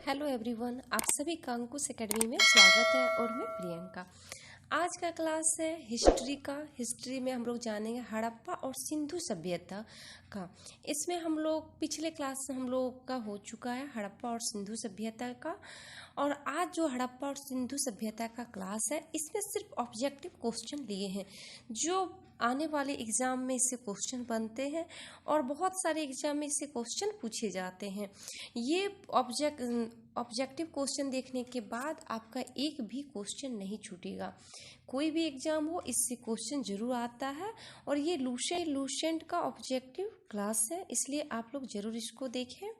Hello everyone, आप सभी का अंकुश एकेडमी में स्वागत है और मैं प्रियंका। आज का क्लास है हिस्ट्री का। हिस्ट्री में हम लोग जानेंगे हड़प्पा और सिंधु सभ्यता का। इसमें हम लोग पिछले क्लास हम लोग का हो चुका है हड़प्पा और सिंधु सभ्यता का, और आज जो हड़प्पा और सिंधु सभ्यता का क्लास है इसमें सिर्फ ऑब्जेक्टिव क्वेश्चन लिए हैं जो आने वाले एग्जाम में इससे क्वेश्चन बनते हैं और बहुत सारे एग्जाम में इससे क्वेश्चन पूछे जाते हैं। ये ऑब्जेक्टिव क्वेश्चन देखने के बाद आपका एक भी क्वेश्चन नहीं छूटेगा। कोई भी एग्जाम हो इससे क्वेश्चन जरूर आता है, और ये लूसेंट का ऑब्जेक्टिव क्लास है, इसलिए आप लोग जरूर इसको देखें।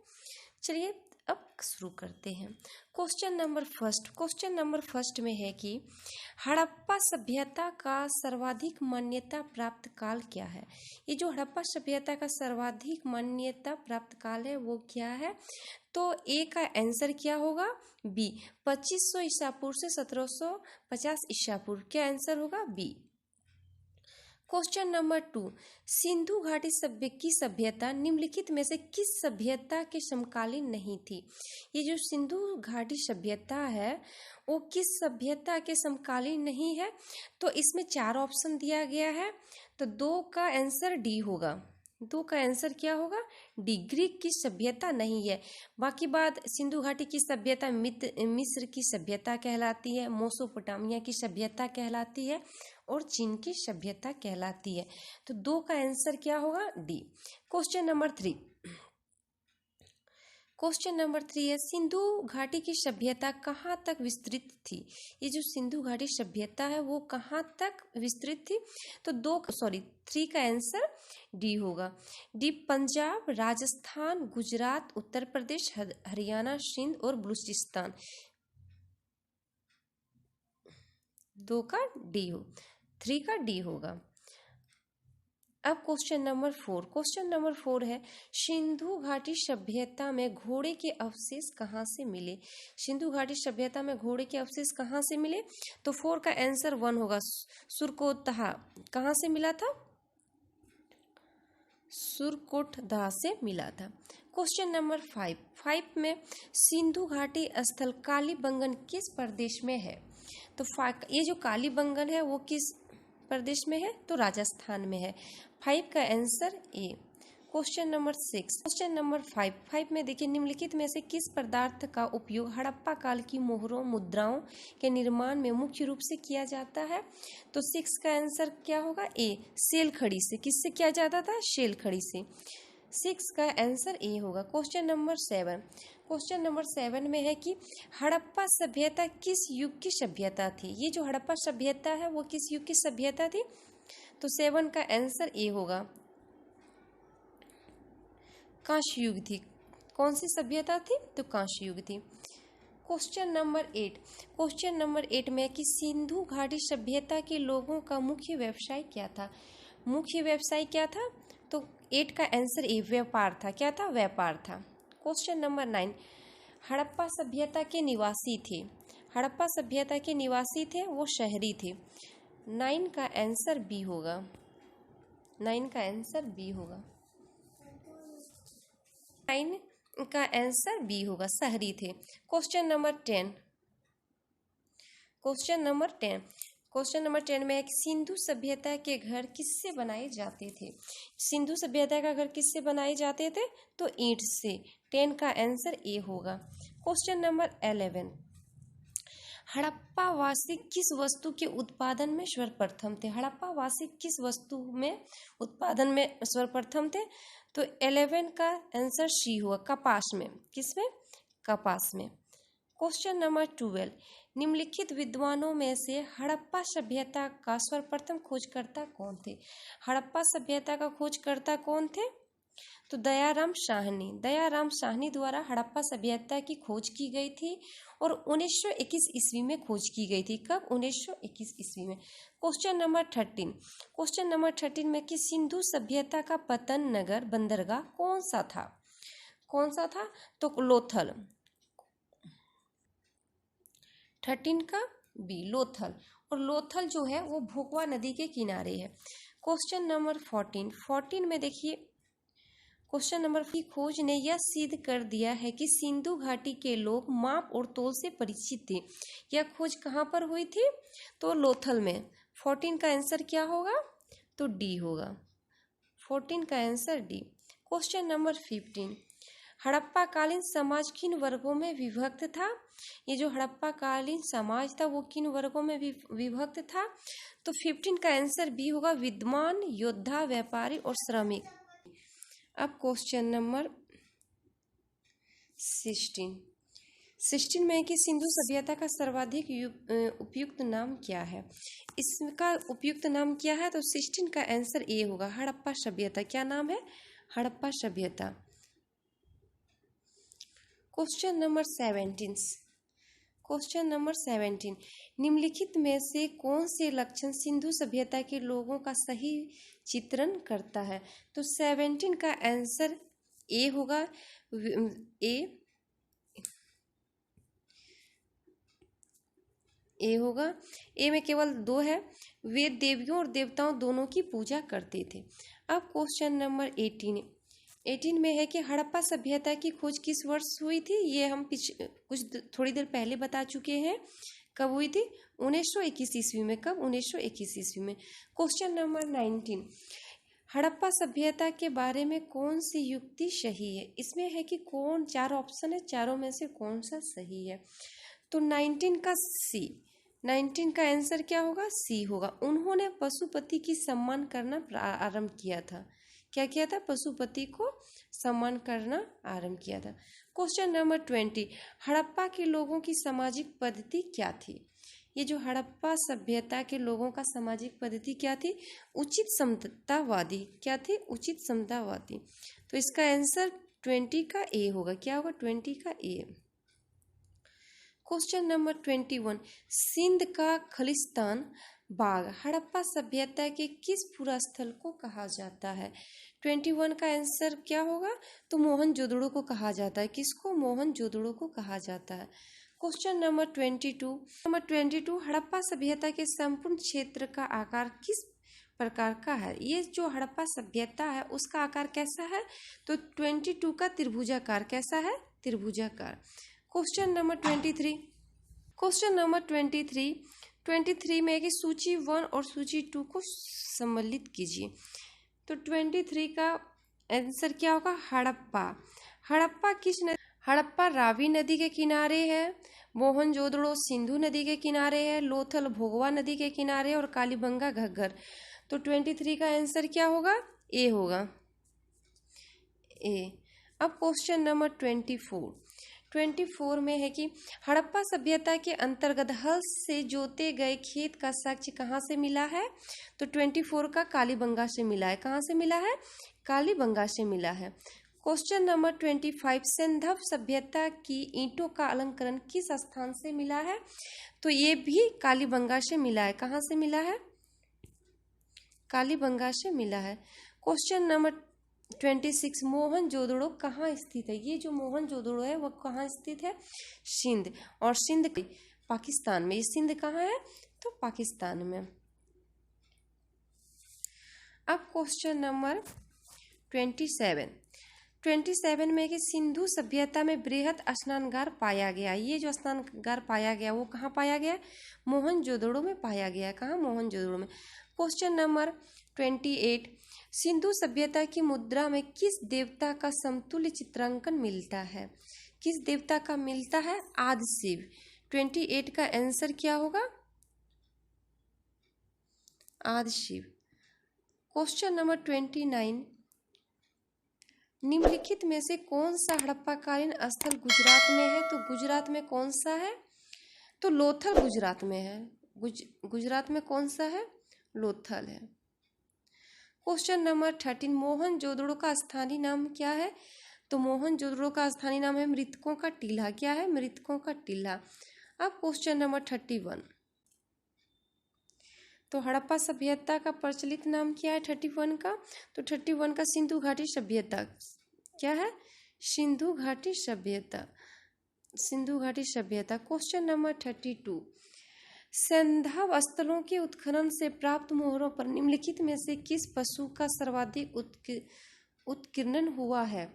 चलिए अब शुरू करते हैं। क्वेश्चन नंबर फर्स्ट में है कि हड़प्पा सभ्यता का सर्वाधिक मान्यता प्राप्त काल क्या है। ये जो हड़प्पा सभ्यता का सर्वाधिक मान्यता प्राप्त काल है वो क्या है, तो ए का आंसर क्या होगा, बी 2500 ईसा पूर्व से 1750 ईसा पूर्व। क्या आंसर होगा, बी। क्वेश्चन नंबर 2, सिंधु घाटी की सभ्यता निम्नलिखित में से किस सभ्यता के समकालीन नहीं थी। ये जो सिंधु घाटी सभ्यता है वो किस सभ्यता के समकालीन नहीं है, तो इसमें 4 ऑप्शन दिया गया है, तो 2 का आंसर डी होगा। 2 का आंसर क्या होगा, डी। ग्रीक की सभ्यता नहीं है। बाकी बात सिंधु घाटी की सभ्यता मिस्र की सभ्यता कहलाती है, मेसोपोटामिया की सभ्यता कहलाती है और चीन की सभ्यता कहलाती है। तो 2 का आंसर क्या होगा, डी। क्वेश्चन नंबर 3 है, सिंधु घाटी की सभ्यता कहाँ तक विस्तृत थी। ये जो सिंधु घाटी सभ्यता है वो कहाँ तक विस्तृत थी, तो 3 का आंसर डी होगा। डी पंजाब, राजस्थान, गुजरात, उत्तर प्रदेश, हरियाणा, सिंध और बलूचिस्तान। 2 का डी हो, 3 का डी होगा। अब क्वेश्चन नंबर 4 है, सिंधु घाटी सभ्यता में घोड़े के अवशेष कहाँ से मिले। सिंधु घाटी सभ्यता में घोड़े के अवशेष कहाँ से मिले, तो 4 का आंसर 1 होगा। सुरकोटहा कहाँ से मिला था, सुरकोटदा से मिला था। क्वेश्चन नंबर 5 में सिंधु घाटी स्थल कालीबंगन किस प्रदेश में है। तो ये जो कालीबंगन है वो किस प्रदेश में है, तो राजस्थान में है। 5 का आंसर ए। क्वेश्चन नंबर 5 में देखिए, निम्नलिखित में से किस पदार्थ का उपयोग हड़प्पा काल की मोहरों मुद्राओं के निर्माण में मुख्य रूप से किया जाता है, तो 6 का आंसर क्या होगा, ए। सेल खड़ी से। किससे किया जाता था, शेल खड़ी से। 6 का आंसर ए होगा। क्वेश्चन नंबर 7 में है कि हड़प्पा सभ्यता किस युग की सभ्यता थी। ये जो हड़प्पा सभ्यता है वो किस युग की सभ्यता थी, तो 7 का आंसर ए होगा, कांस्य युग थी। कौन सी सभ्यता थी, तो कांस्य युग थी। क्वेश्चन नंबर 8 में है कि सिंधु घाटी सभ्यता के लोगों का मुख्य व्यवसाय क्या था। मुख्य व्यवसाय क्या था, तो 8 का आंसर ए, व्यापार था। क्या था, व्यापार था। क्वेश्चन नंबर 9, हड़प्पा सभ्यता के निवासी थे। हड़प्पा सभ्यता के निवासी थे वो शहरी थे। 9 का आंसर बी होगा। 9 का आंसर बी होगा। 9 का आंसर बी होगा, शहरी थे। क्वेश्चन नंबर 10 में सिंधु सभ्यता के घर किससे बनाए जाते थे। सिंधु सभ्यता का घर किससे बनाए जाते थे, तो ईंट से। 10 का आंसर ए होगा। क्वेश्चन नंबर 11, हड़प्पा वासी किस वस्तु के उत्पादन में सर्वप्रथम थे। हड़प्पा वासी किस वस्तु में उत्पादन में सर्वप्रथम थे, तो 11 का आंसर सी हुआ, कपास में। किसमें, कपास में। क्वेश्चन नंबर 12, निम्नलिखित विद्वानों में से हड़प्पा सभ्यता का सर्वप्रथम खोजकर्ता कौन थे। हड़प्पा सभ्यता का खोजकर्ता कौन थे, तो दयाराम साहनी द्वारा हड़प्पा सभ्यता की खोज की गई थी और 1921 ईस्वी में खोज की गई थी। कब, 1921 ईस्वी में। क्वेश्चन नंबर 13 में कि सिंधु सभ्यता का पतन नगर बंदरगाह कौन सा था, तो लोथल। 13 का बी, लोथल। और लोथल जो है वो भोकवा नदी के किनारे है। क्वेश्चन नंबर 14 में देखिए, क्वेश्चन नंबर की खोज ने यह सिद्ध कर दिया है कि सिंधु घाटी के लोग माप और तोल से परिचित थे। यह खोज कहाँ पर हुई थी? तो लोथल में। 14 का आंसर क्या होगा? तो डी होगा। 14 का answer D. Question number 15, Harappa कालीन समाज किन वर्गों में विभक्त था? ये जो हड़प्पा कालीन समाज था वो किन वर्गों में विभक्त था? तो 15 का आंसर बी होगा, विद्वान, योद्धा, व्यापारी और श्रमिक। अब क्वेश्चन नंबर 16 में कि सिंधु सभ्यता का सर्वाधिक उपयुक्त नाम क्या है? इसका उपयुक्त नाम क्या है? तो 16 का आंसर ए होगा, हड़प्पा सभ्यता। क्या नाम है? हड़प्पा सभ्यता। क्वेश्चन नंबर 17, निम्नलिखित में से कौन से लक्षण सिंधु सभ्यता के लोगों का सही चित्रण करता है? तो 17 का आंसर ए होगा, ए होगा। ए में केवल 2 है, वे देवियों और देवताओं दोनों की पूजा करते थे। अब क्वेश्चन नंबर 18 में है कि हड़प्पा सभ्यता की खोज किस वर्ष हुई थी? ये हम थोड़ी देर पहले बता चुके हैं। कब हुई थी? 1921 ईस्वी में। कब? 1921 ईस्वी में। क्वेश्चन नंबर 19, हड़प्पा सभ्यता के बारे में कौन सी युक्ति सही है? इसमें है कि कौन, 4 ऑप्शन है, चारों में से कौन सा सही है? तो 19 का सी। 19 का आंसर क्या होगा? सी होगा। उन्होंने पशुपति की सम्मान करना आरंभ किया था। क्या किया था? पशुपति को सम्मान करना आरंभ किया था। क्वेश्चन नंबर 20, हड़प्पा के लोगों की सामाजिक पद्धति क्या थी? ये जो हड़प्पा सभ्यता के लोगों का सामाजिक पद्धति क्या थी? उचित समतावादी। क्या थी? उचित समतावादी। तो इसका आंसर 20 का ए होगा। क्या होगा? 20 का ए। क्वेश्चन नंबर 21, सिंध का खलिस्तान बाग हड़प्पा सभ्यता के किस पुरा स्थल को कहा जाता है? 21 का आंसर क्या होगा? तो मोहनजोदड़ो को कहा जाता है। किसको? मोहनजोदड़ो को कहा जाता है। क्वेश्चन नंबर 22, हड़प्पा सभ्यता के संपूर्ण क्षेत्र का आकार किस प्रकार का है? ये जो हड़प्पा सभ्यता है उसका आकार कैसा है? तो 22 का त्रिभुजाकार। कैसा है? त्रिभुजाकार। क्वेश्चन नंबर 23 में कि सूची 1 और सूची 2 को सम्मिलित कीजिए। तो 23 का आंसर क्या होगा? हड़प्पा रावी नदी के किनारे है, मोहनजोदड़ो सिंधु नदी के किनारे है, लोथल भोगवा नदी के किनारे और कालीबंगा घग्गर। तो 23 का आंसर क्या होगा? ए होगा, ए। अब क्वेश्चन नंबर 24 में है कि हड़प्पा सभ्यता के अंतर्गत हल से जोते गए खेत का साक्ष्य कहाँ से मिला है? तो 24 का कालीबंगा से मिला है। कहाँ से मिला है? कालीबंगा से मिला है। क्वेश्चन नंबर 25, सिंधव सभ्यता की ईंटों का अलंकरण किस स्थान से मिला है? तो ये भी कालीबंगा से मिला है। कहाँ से मिला है? कालीबंगा से मिला है। क्वेश्चन नंबर 26, मोहनजोदड़ो कहाँ स्थित है? ये जो मोहनजोदड़ो है वो कहाँ स्थित है? सिंध। और सिंध पाकिस्तान में। ये सिंध कहाँ है? तो पाकिस्तान में। अब क्वेश्चन नंबर 27 में कि सिंधु सभ्यता में बृहद स्नानगार पाया गया। ये जो स्नानगार पाया गया वो कहाँ पाया गया? मोहनजोदड़ो में पाया गया। कहाँ? मोहनजोदड़ो में। क्वेश्चन नंबर 28, सिंधु सभ्यता की मुद्रा में किस देवता का समतुल्य चित्रांकन मिलता है? किस देवता का मिलता है? आदि शिव। 28 का आंसर क्या होगा? आदि शिव। क्वेश्चन नंबर 29, निम्नलिखित में से कौन सा हड़प्पाकालीन स्थल गुजरात में है? तो गुजरात में कौन सा है? तो लोथल गुजरात में है। गुजरात में कौन सा है? लोथल है। क्वेश्चन नंबर 13, मोहनजोदड़ो का स्थानीय नाम क्या है? तो मोहनजोदड़ो का स्थानीय नाम है मृतकों का टीला। क्या है? मृतकों का टीला। अब क्वेश्चन नंबर 31, तो हड़प्पा सभ्यता का प्रचलित नाम क्या है 31 का? तो 31 का सिंधु घाटी सभ्यता। क्या है? सिंधु घाटी सभ्यता। सिंधु घाटी सभ्यता। क्वेश्चन नंबर 32, सिंधव स्थलों के उत्खनन से प्राप्त मोहरों पर निम्नलिखित में से किस पशु का सर्वाधिक उत्कीर्णन हुआ है?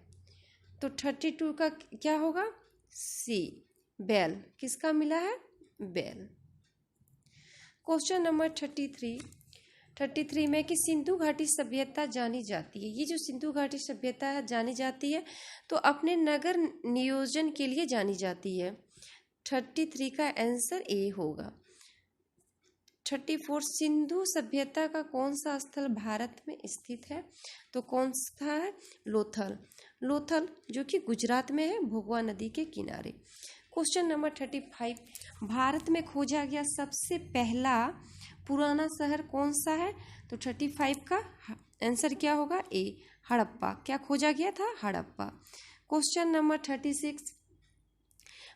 तो 32 का क्या होगा? सी, बेल। किसका मिला है? बेल। क्वेश्चन नंबर 33 में कि सिंधु घाटी सभ्यता जानी जाती है। ये जो सिंधु घाटी सभ्यता है जानी जाती है तो अपने नगर नियोजन के लिए जानी जाती है। 33 का आंसर ए होगा। 34 सिंधु सभ्यता का कौन सा स्थल भारत में स्थित है? तो कौन सा है? लोथल। लोथल जो कि गुजरात में है, भोगवा नदी के किनारे। क्वेश्चन नंबर 35 भारत में खोजा गया सबसे पहला पुराना शहर कौन सा है? तो 35 का आंसर क्या होगा? ए, हड़प्पा। क्या खोजा गया था? हड़प्पा। क्वेश्चन नंबर 36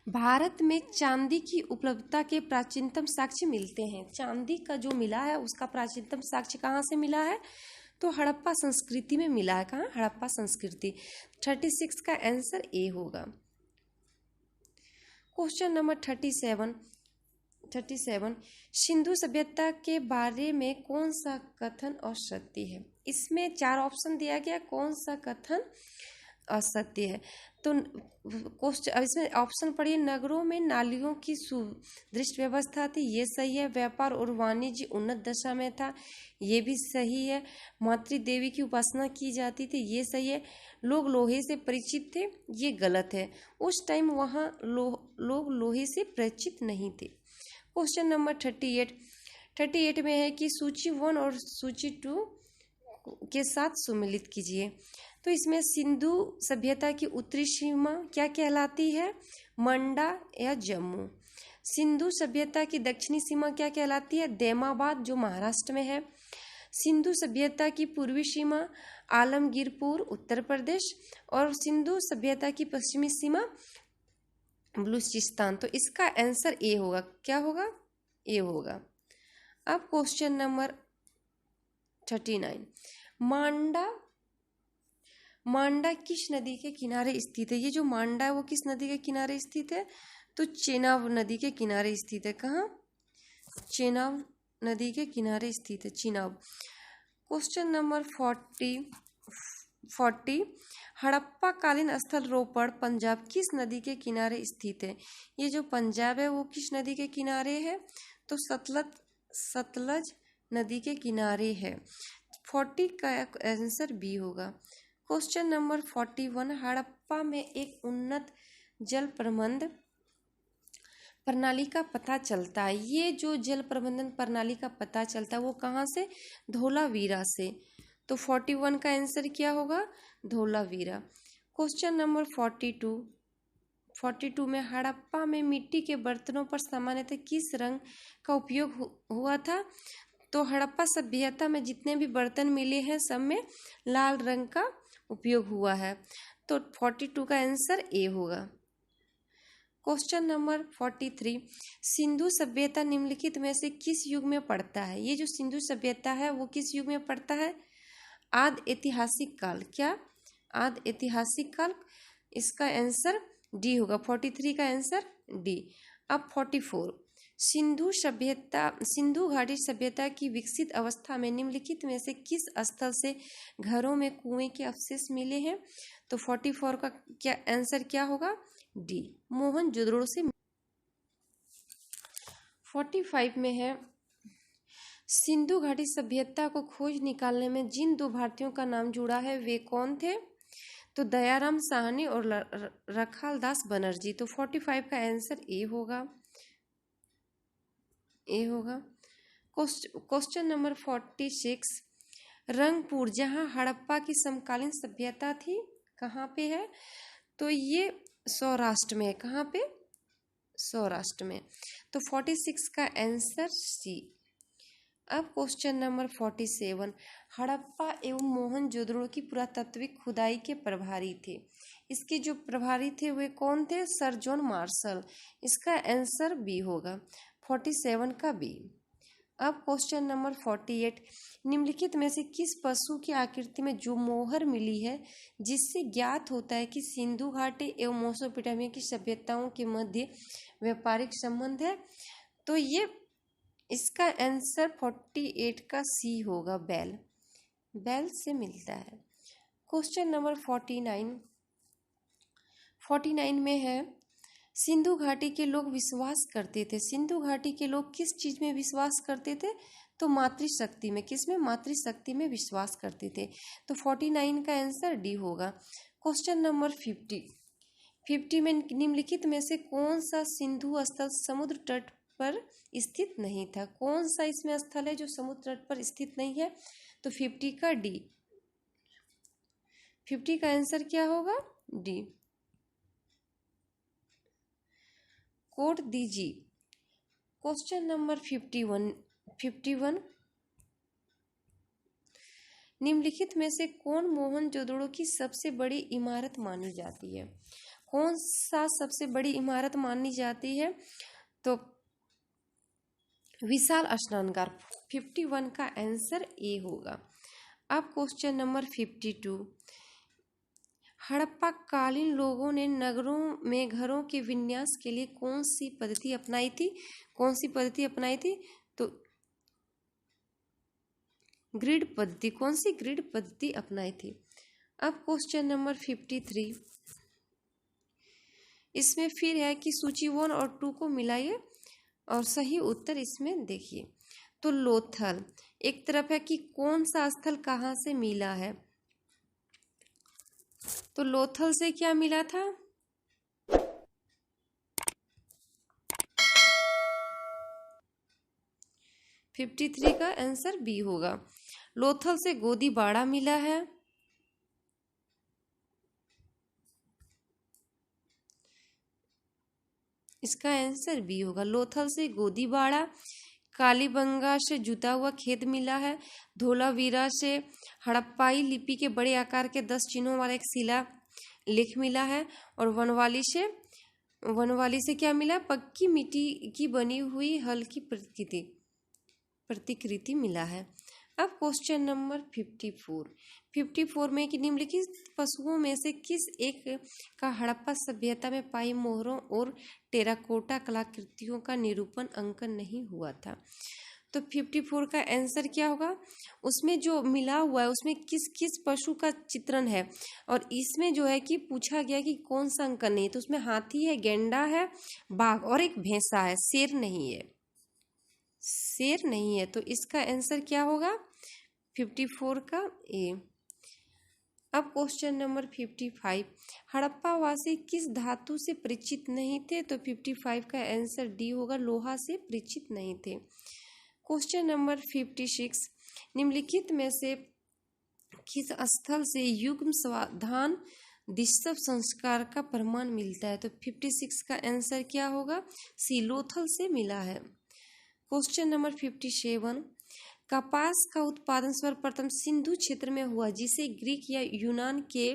भारत में चांदी की उपलब्धता के प्राचीनतम साक्ष्य मिलते हैं। चांदी का जो मिला है उसका प्राचीनतम साक्ष्य कहाँ से मिला है? तो हड़प्पा संस्कृति में मिला है। कहाँ? हड़प्पा संस्कृति। 36 का आंसर ए होगा। क्वेश्चन नंबर 37 सिंधु सभ्यता के बारे में कौन सा कथन असत्य है? इसमें 4 ऑप्शन दिया गया, कौन सा कथन असत्य है? तो क्वेश्चन इसमें ऑप्शन पढ़िए। नगरों में नालियों की सुदृढ़ व्यवस्था थी, ये सही है। व्यापार और वाणिज्य उन्नत दशा में था, ये भी सही है। मातृ देवी की उपासना की जाती थी, ये सही है। लोग लोहे से परिचित थे, ये गलत है। उस टाइम वहाँ लोग लोहे से परिचित नहीं थे। क्वेश्चन नंबर 38 में है कि सूची 1 और सूची 2 के साथ सुमेलित कीजिए। तो इसमें सिंधु सभ्यता की उत्तरी सीमा क्या कहलाती है? मंडा या जम्मू। सिंधु सभ्यता की दक्षिणी सीमा क्या कहलाती है? दैमाबाद जो महाराष्ट्र में है। सिंधु सभ्यता की पूर्वी सीमा आलमगीरपुर उत्तर प्रदेश और सिंधु सभ्यता की पश्चिमी सीमा बलूचिस्तान। तो इसका आंसर ए होगा। क्या होगा? ए होगा। अब क्वेश्चन नंबर 39 मांडा किस नदी के किनारे स्थित है? ये जो मांडा है वो किस नदी के किनारे स्थित है? तो चेनाब नदी के किनारे स्थित है। कहाँ? चेनाब नदी के किनारे स्थित है, चेनाब। क्वेश्चन नंबर 40 हड़प्पा कालीन स्थल रोपड़ पंजाब किस नदी के किनारे स्थित है? ये जो पंजाब है वो किस नदी के किनारे है? तो सतलज नदी के किनारे है। 40 का आंसर बी होगा। क्वेश्चन नंबर 41 हड़प्पा में एक उन्नत जल प्रबंधन प्रणाली का पता चलता है। ये जो जल प्रबंधन प्रणाली का पता चलता है वो कहाँ से? धोलावीरा से। तो 41 का आंसर क्या होगा? धोलावीरा। क्वेश्चन नंबर 42 में हड़प्पा में मिट्टी के बर्तनों पर सामान्यतः किस रंग का उपयोग हुआ था? तो हड़प्पा सभ्यता में जितने भी बर्तन मिले हैं सब में लाल रंग का उपयोग हुआ है। तो 42 का आंसर ए होगा। क्वेश्चन नंबर 43 सिंधु सभ्यता निम्नलिखित में से किस युग में पड़ता है? ये जो सिंधु सभ्यता है वो किस युग में पड़ता है? आदि ऐतिहासिक काल। क्या? आदि ऐतिहासिक काल। इसका आंसर डी होगा। 43 का आंसर डी। अब 44 सिंधु घाटी सभ्यता की विकसित अवस्था में निम्नलिखित में से किस स्थल से घरों में कुएं के अवशेष मिले हैं? तो 44 का क्या आंसर क्या होगा? डी, मोहनजोदड़ो से। 45 में है सिंधु घाटी सभ्यता को खोज निकालने में जिन 2 भारतीयों का नाम जुड़ा है वे कौन थे? तो दयाराम साहनी और रखालदास बनर्जी। तो 45 का आंसर ए होगा। क्वेश्चन नंबर 46 रंगपुर जहां हड़प्पा की समकालीन सभ्यता थी कहाँ पे है? तो ये सौराष्ट्र में है। कहाँ पे? सौराष्ट्र में। तो 46 का आंसर सी। अब क्वेश्चन नंबर 47 हड़प्पा एवं मोहनजोदड़ो की पुरातात्विक खुदाई के प्रभारी थे। इसके जो प्रभारी थे वे कौन थे? Sir John Marshall. इसका आंसर बी होगा। 47 का बी। अब क्वेश्चन नंबर 48 निम्नलिखित में से किस पशु की आकृति में जो मोहर मिली है जिससे ज्ञात होता है कि सिंधु घाटी एवं मेसोपोटामिया की सभ्यताओं के मध्य व्यापारिक संबंध है? तो ये इसका आंसर 48 का सी होगा। बैल से मिलता है। क्वेश्चन नंबर 49 में है, सिंधु घाटी के लोग विश्वास करते थे। सिंधु घाटी के लोग किस चीज में विश्वास करते थे? तो मातृशक्ति में। किस में? मातृशक्ति में विश्वास करते थे। तो 49 का आंसर डी होगा। क्वेश्चन नंबर 50 में निम्नलिखित में से कौन सा सिंधु स्थल समुद्र तट पर स्थित नहीं था? कौन सा इसमें स्थल है जो समुद्र तट पर स्थित नहीं है? तो 50 का डी। 50 का आंसर क्या होगा? डी। कोड दीजिए। क्वेश्चन नंबर 51 निम्नलिखित में से कौन मोहनजोदड़ो की सबसे बड़ी इमारत मानी जाती है? कौन सा सबसे बड़ी इमारत मानी जाती है? तो विशाल स्नानघर। 51 का आंसर ए होगा। अब क्वेश्चन नंबर 52, हड़प्पा कालीन लोगों ने नगरों में घरों के विन्यास के लिए कौन सी पद्धति अपनाई थी? कौन सी पद्धति अपनाई थी? तो ग्रिड पद्धति। कौन सी? ग्रिड पद्धति अपनाई थी। अब क्वेश्चन नंबर 53, इसमें फिर है कि सूची 1 और 2 को मिलाइए और सही उत्तर इसमें देखिए। तो लोथल एक तरफ है कि कौन सा स्थल कहाँ से मिला है? तो लोथल से क्या मिला था? तो 53 का आंसर बी होगा। लोथल से गोदीबाड़ा मिला है। इसका आंसर बी होगा। लोथल से गोदीबाड़ा। कालीबंगा से जुता हुआ खेत मिला है। धोलावीरा से हड़प्पाई लिपि के बड़े आकार के 10 चिन्हों वाला एक शिला लेख मिला है। और वनवाली से क्या मिला? पक्की मिट्टी की बनी हुई हल की प्रतिकृति मिला है। अब क्वेश्चन नंबर 54 में कि निम्नलिखित पशुओं में से किस एक का हड़प्पा सभ्यता में पाई मोहरों और टेराकोटा कलाकृतियों का निरूपण अंकन नहीं हुआ था? तो 54 का आंसर क्या होगा? उसमें जो मिला हुआ है उसमें किस किस पशु का चित्रण है, और इसमें जो है कि पूछा गया कि कौन सा अंकन नहीं है। तो उसमें हाथी है, गेंडा है, बाघ और एक भैंसा है। शेर नहीं है। शेर नहीं है। तो इसका आंसर क्या होगा? 54 का ए। अब क्वेश्चन नंबर 55, हड़प्पा वासी किस धातु से परिचित नहीं थे? तो 55 का आंसर डी होगा। लोहा से परिचित नहीं थे। क्वेश्चन नंबर 56, निम्नलिखित में से किस स्थल से युग्म स्वाधान दिशव संस्कार का प्रमाण मिलता है? तो 56 का आंसर क्या होगा? सी। लोथल से मिला है। क्वेश्चन नंबर 57, कपास का उत्पादन सर्वप्रथम सिंधु क्षेत्र में हुआ जिसे ग्रीक या यूनान के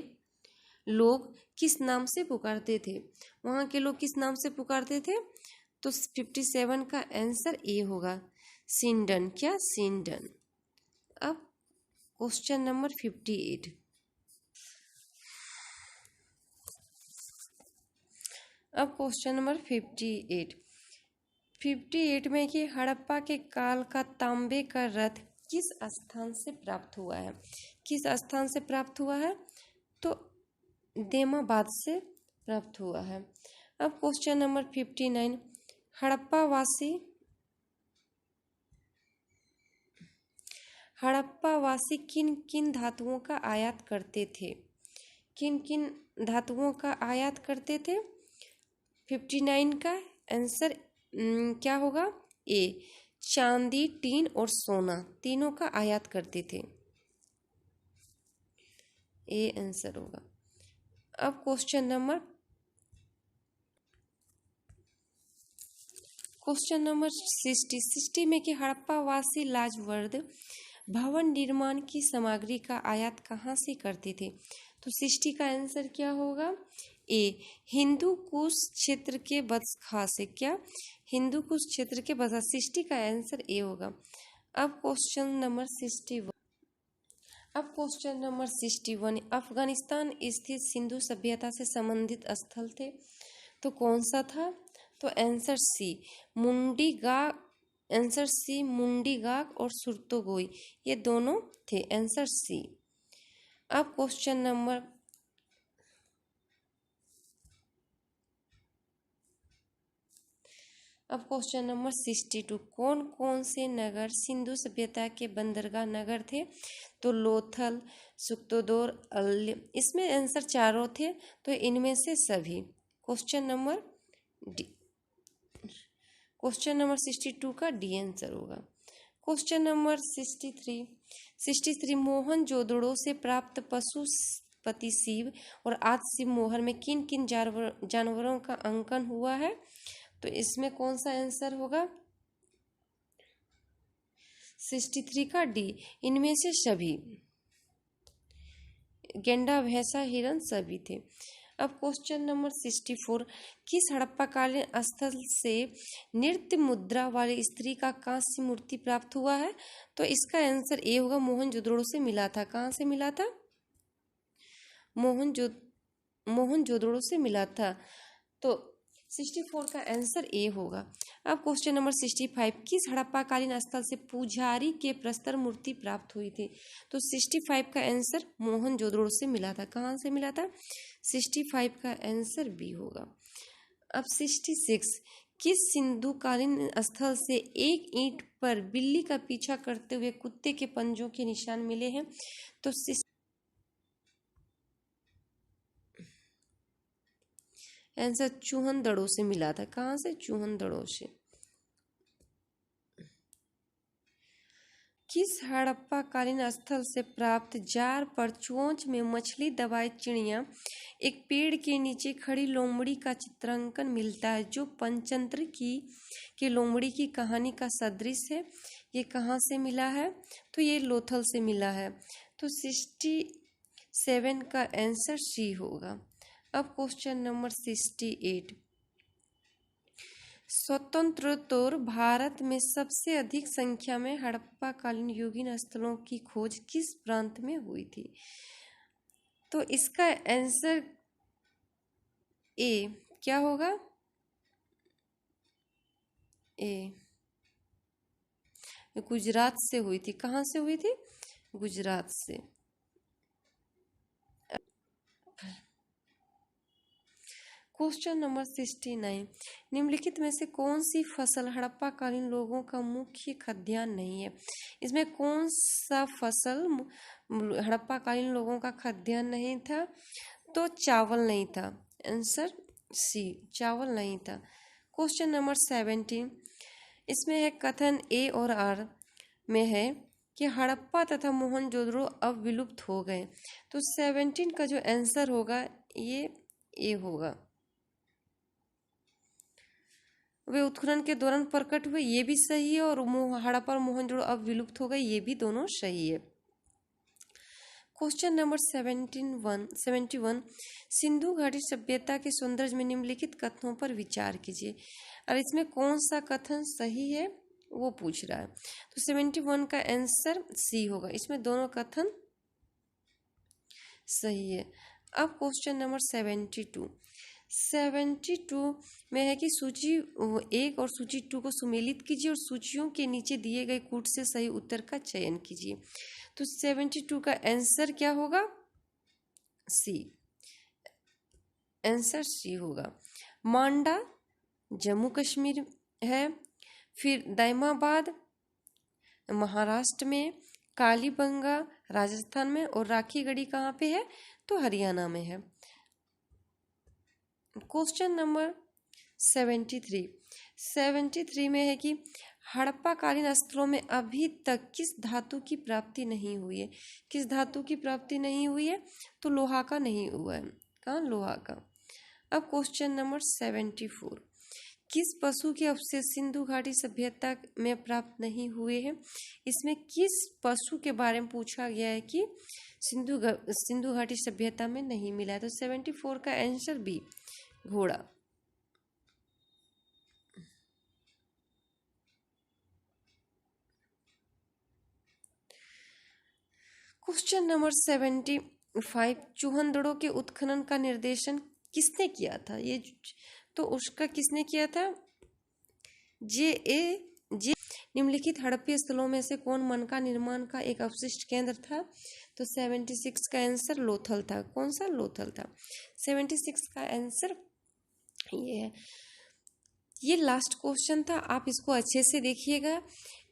लोग किस नाम से पुकारते थे? वहां के लोग किस नाम से पुकारते थे? तो 57 का आंसर ए होगा। सिंडन। क्या? सिंडन। अब क्वेश्चन नंबर 58, अब क्वेश्चन नंबर 58 में कि हड़प्पा के काल का तांबे का रथ किस स्थान से प्राप्त हुआ है? किस स्थान से प्राप्त हुआ है? तो देमाबाद से प्राप्त हुआ है। अब क्वेश्चन नंबर 59, हड़प्पा वासी किन किन धातुओं का आयात करते थे? किन किन धातुओं का आयात करते थे? 59 का आंसर क्या होगा? ए। चांदी, टीन और सोना तीनों का आयात करते थे। ए आंसर होगा। अब क्वेश्चन नंबर 60 में कि हड़प्पा वासी लाजवर्द भवन निर्माण की सामग्री का आयात कहाँ से करते थे? तो 60 का आंसर क्या होगा? ए। हिंदू कुश क्षेत्र के बदख्शां से। क्या? हिंदू कुश क्षेत्र के बदख्शां। 60 का आंसर ए होगा। अब क्वेश्चन नंबर 61 अफगानिस्तान स्थित सिंधु सभ्यता से संबंधित स्थल थे। तो कौन सा था? तो आंसर सी। मुंडीगाक और सुरतोगोई ये दोनों थे। Answer C. अब क्वेश्चन नंबर 62, कौन कौन से नगर सिंधु सभ्यता के बंदरगाह नगर थे? तो लोथल, सुक्तोदोर, अल्य। इसमें आंसर चारों थे, तो इनमें से सभी। क्वेश्चन नंबर 62 का डी आंसर होगा। क्वेश्चन नंबर 63, मोहनजोदड़ो से प्राप्त पशुपति शिव और आज शिव मोहर में किन किन जानवरों का अंकन हुआ है? तो इसमें कौन सा आंसर होगा? 63 का डी, इनमें से सभी। गेंडा, भैंसा, हिरन सभी थे। अब क्वेश्चन नंबर 64, किस हड़प्पा कालीन स्थल से नृत्य मुद्रा वाली स्त्री का कांस्य मूर्ति प्राप्त हुआ है? तो इसका आंसर ए होगा, मोहनजोदड़ो से मिला था। कहाँ से मिला था? मोहनजोदड़ो से मिला था। तो 64 का आंसर ए होगा। अब क्वेश्चन नंबर 65, किस हड़प्पा कालीन स्थल से पुजारी के प्रस्तर मूर्ति प्राप्त हुई थी? तो 65 का आंसर मोहनजोदड़ो से मिला था। कहाँ से मिला था? 65 का आंसर बी होगा। अब 66, किस सिंधु कालीन स्थल से एक ईंट पर बिल्ली का पीछा करते हुए कुत्ते के पंजों के निशान मिले हैं? तो आंसर चूहनदड़ों से मिला था। कहाँ से? चूहनदड़ों से। किस हड़प्पा कालीन स्थल से प्राप्त जार पर चोंच में मछली दबाए चिड़िया एक पेड़ के नीचे खड़ी लोमड़ी का चित्रांकन मिलता है, जो पंचतंत्र की लोमड़ी की कहानी का सदृश है? ये कहाँ से मिला है? तो ये लोथल से मिला है। तो 67 का आंसर सी होगा। अब क्वेश्चन नंबर 68, स्वतंत्रोत्तर भारत में सबसे अधिक संख्या में हड़प्पा कालीन युगीन स्थलों की खोज किस प्रांत में हुई थी? तो इसका आंसर ए क्या होगा? ए, गुजरात से हुई थी। कहाँ से हुई थी? गुजरात से। क्वेश्चन नंबर 69, निम्नलिखित में से कौन सी फसल हड़प्पा कालीन लोगों का मुख्य खाद्यान्न नहीं है? इसमें कौन सा फसल हड़प्पा कालीन लोगों का खाद्यान्न नहीं था? तो चावल नहीं था। आंसर सी, चावल नहीं था। क्वेश्चन नंबर 17, इसमें है कथन ए और आर में है कि हड़प्पा तथा मोहनजोदड़ो अब विलुप्त हो गए। तो 17 का जो आंसर होगा ये ए होगा। वे उत्खनन के दौरान प्रकट हुए, ये भी सही है। और हड़प्पा और मोहनजोदड़ो अब विलुप्त हो गए, ये भी दोनों सही है। क्वेश्चन नंबर 71, सिंधु घाटी सभ्यता के सौंदर्य में निम्नलिखित कथनों पर विचार कीजिए। और इसमें कौन सा कथन सही है वो पूछ रहा है। तो 71 का आंसर सी होगा। इसमें दोनों कथन सही है। अब क्वेश्चन नंबर 72 में है कि सूची 1 और सूची 2 को सुमेलित कीजिए और सूचियों के नीचे दिए गए कूट से सही उत्तर का चयन कीजिए। तो 72 का आंसर क्या होगा? सी, आंसर सी होगा। मांडा जम्मू कश्मीर है, फिर दाइमाबाद महाराष्ट्र में, कालीबंगा राजस्थान में, और राखीगढ़ी कहाँ पे है? तो हरियाणा में है। क्वेश्चन नंबर 73 में है कि हड़प्पा कालीन स्थलों में अभी तक किस धातु की प्राप्ति नहीं हुई है? किस धातु की प्राप्ति नहीं हुई है? तो लोहा का नहीं हुआ है। कहाँ? लोहा का। अब क्वेश्चन नंबर 74, किस पशु के अवशेष सिंधु घाटी सभ्यता में प्राप्त नहीं हुए हैं? इसमें किस पशु के बारे में पूछा गया है कि सिंधु घाटी सभ्यता में नहीं मिला है? तो 74 का आंसर बी, घोड़ा। क्वेश्चन नंबर 75, चूहनदड़ों के उत्खनन का निर्देशन किसने किया था? ये तो उसका किसने किया था? जे निम्नलिखित हड़प्पी स्थलों में से कौन मनका निर्माण का एक अवशिष्ट केंद्र था? तो 76 का आंसर लोथल था। कौन सा? लोथल था। 76 का आंसर ये है। ये लास्ट क्वेश्चन था, आप इसको अच्छे से देखिएगा।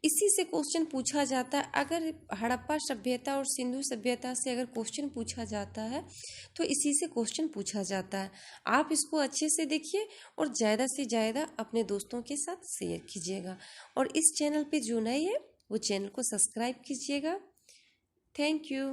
इसी से क्वेश्चन पूछा जाता है। अगर हड़प्पा सभ्यता और सिंधु सभ्यता से अगर क्वेश्चन पूछा जाता है तो इसी से क्वेश्चन पूछा जाता है। आप इसको अच्छे से देखिए और ज़्यादा से ज़्यादा अपने दोस्तों के साथ शेयर कीजिएगा। और इस चैनल पे जो नए है वो चैनल को सब्सक्राइब कीजिएगा। Thank you.